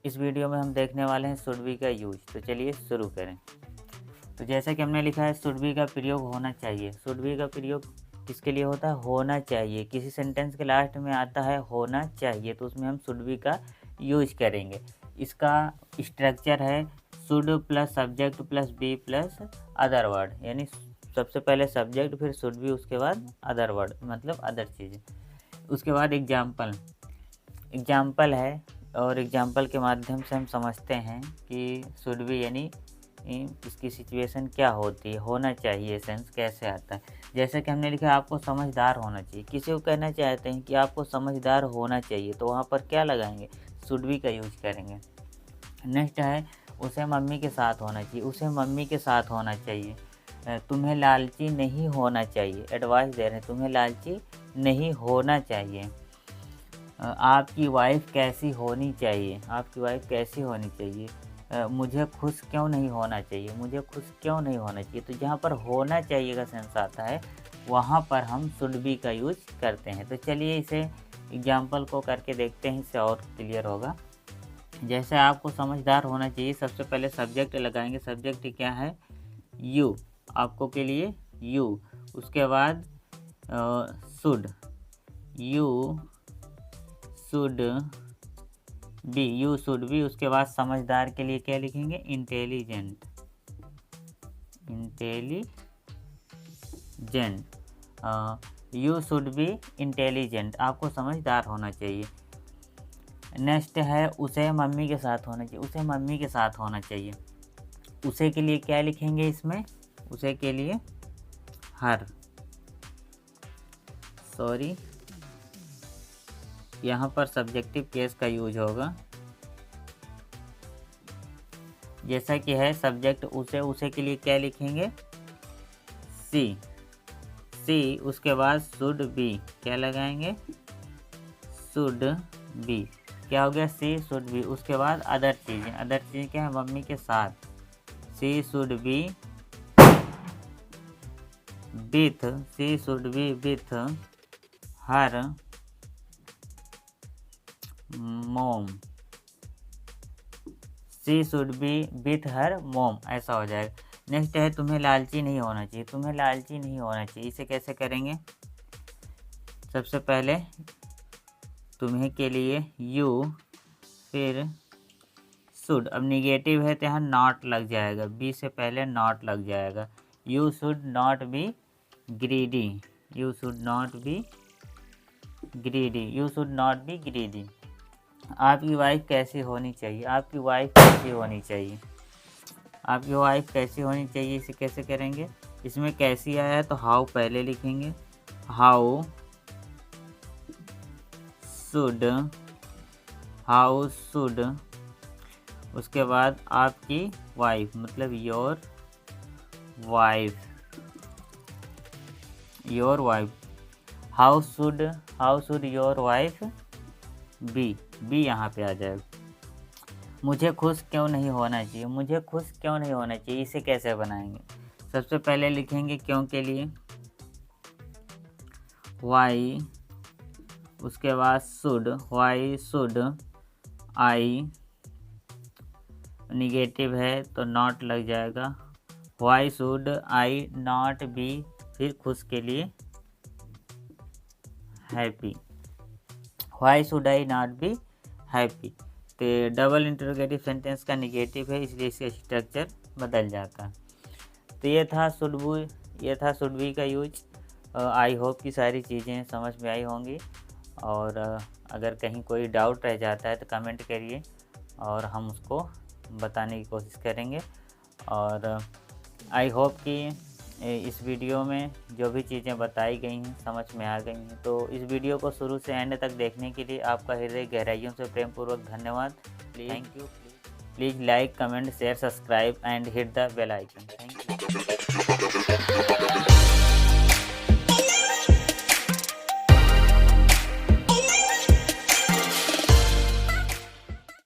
इस वीडियो में हम देखने वाले हैं शुड बी का यूज। तो चलिए शुरू करें। तो जैसा कि हमने लिखा है शुड बी का प्रयोग होना चाहिए। शुड बी का प्रयोग किसके लिए होता है? होना चाहिए। किसी सेंटेंस के लास्ट में आता है होना चाहिए, तो उसमें हम शुड बी का यूज करेंगे। इसका स्ट्रक्चर है should plus subject plus be plus other word, यानी सबसे पहले सब्जेक्ट फिर शुड बी, उसके बाद अदर वर्ड मतलब अदर चीज़ें। उसके बाद एग्जाम्पल है, और एग्जाम्पल के माध्यम से हम समझते हैं कि शुड बी यानी इसकी सिचुएशन क्या होती है, होना चाहिए सेंस कैसे आता है। जैसे कि हमने लिखा आपको समझदार होना चाहिए। किसी को कहना चाहते हैं कि आपको समझदार होना चाहिए, तो वहाँ पर क्या लगाएंगे? शुड बी का यूज करेंगे। नेक्स्ट है उसे मम्मी के साथ होना चाहिए। उसे मम्मी के साथ होना चाहिए। तुम्हें लालची नहीं होना चाहिए। एडवाइस दे रहे हैं, तुम्हें लालची नहीं होना चाहिए। आपकी वाइफ कैसी होनी चाहिए। आपकी वाइफ कैसी होनी चाहिए। मुझे खुश क्यों नहीं होना चाहिए। मुझे खुश क्यों नहीं होना चाहिए। तो जहाँ पर होना चाहिए का सेंस आता है वहाँ पर हम शुड बी का यूज करते हैं। तो चलिए इसे एग्जाम्पल को करके देखते हैं, इससे और क्लियर होगा। जैसे आपको समझदार होना चाहिए, सबसे पहले सब्जेक्ट लगाएंगे। सब्जेक्ट क्या है? यू, आपको के लिए यू। उसके बाद should, you should be, you should be. उसके बाद समझदार के लिए क्या लिखेंगे? Intelligent, you should be intelligent, आपको समझदार होना चाहिए। नेक्स्ट है उसे मम्मी के साथ होना चाहिए। उसे मम्मी के साथ होना चाहिए। उसे के लिए क्या लिखेंगे इसमें? उसे के लिए हर, सॉरी यहाँ पर सब्जेक्टिव केस का यूज होगा। जैसा कि है सब्जेक्ट उसे, उसे के लिए क्या लिखेंगे? सी। उसके बाद शुड बी, क्या लगाएंगे? Should be. क्या हो गया? सी शुड बी। उसके बाद अदर चीज़ें, अदर चीज़ें क्या है? मम्मी के साथ। सी शुड बी विथ हर मोम। सी शुड बी विथ हर मोम, ऐसा हो जाएगा। नेक्स्ट है तुम्हें लालची नहीं होना चाहिए। तुम्हें लालची नहीं होना चाहिए, इसे कैसे करेंगे? सबसे पहले तुम्हें के लिए यू, फिर शुड। अब निगेटिव है तो यहाँ नॉट लग जाएगा, बी से पहले नॉट लग जाएगा। You should not be greedy. You should not be greedy. You should not be greedy. आपकी वाइफ कैसी होनी चाहिए। आपकी वाइफ कैसी होनी चाहिए। आपकी वाइफ कैसी होनी चाहिए, इसे कैसे करेंगे? इसमें कैसी आया है तो हाउ पहले लिखेंगे। हाउ शुड, उसके बाद आपकी वाइफ मतलब your wife. How should your wife be यहाँ पे आ जाएगा। मुझे खुश क्यों नहीं होना चाहिए। मुझे खुश क्यों नहीं होना चाहिए, इसे कैसे बनाएंगे? सबसे पहले लिखेंगे क्यों के लिए वाई, उसके बाद should, why should I, negative है तो नॉट लग जाएगा। Why should I not be, फिर खुश के लिए happy. Why should I not be happy. तो डबल इंटरोगेटिव सेंटेंस का निगेटिव है, इसलिए इसका स्ट्रक्चर बदल जाता है। तो ये था शुड बी का यूज। आई होप कि सारी चीज़ें समझ में आई होंगी, और अगर कहीं कोई डाउट रह जाता है तो कमेंट करिए और हम उसको बताने की कोशिश करेंगे। और आई होप कि इस वीडियो में जो भी चीज़ें बताई गई हैं समझ में आ गई हैं। तो इस वीडियो को शुरू से एंड तक देखने के लिए आपका हृदय गहराइयों से प्रेमपूर्वक धन्यवाद। Thank you. Please like, comment, share, subscribe and hit the bell icon. Thank you.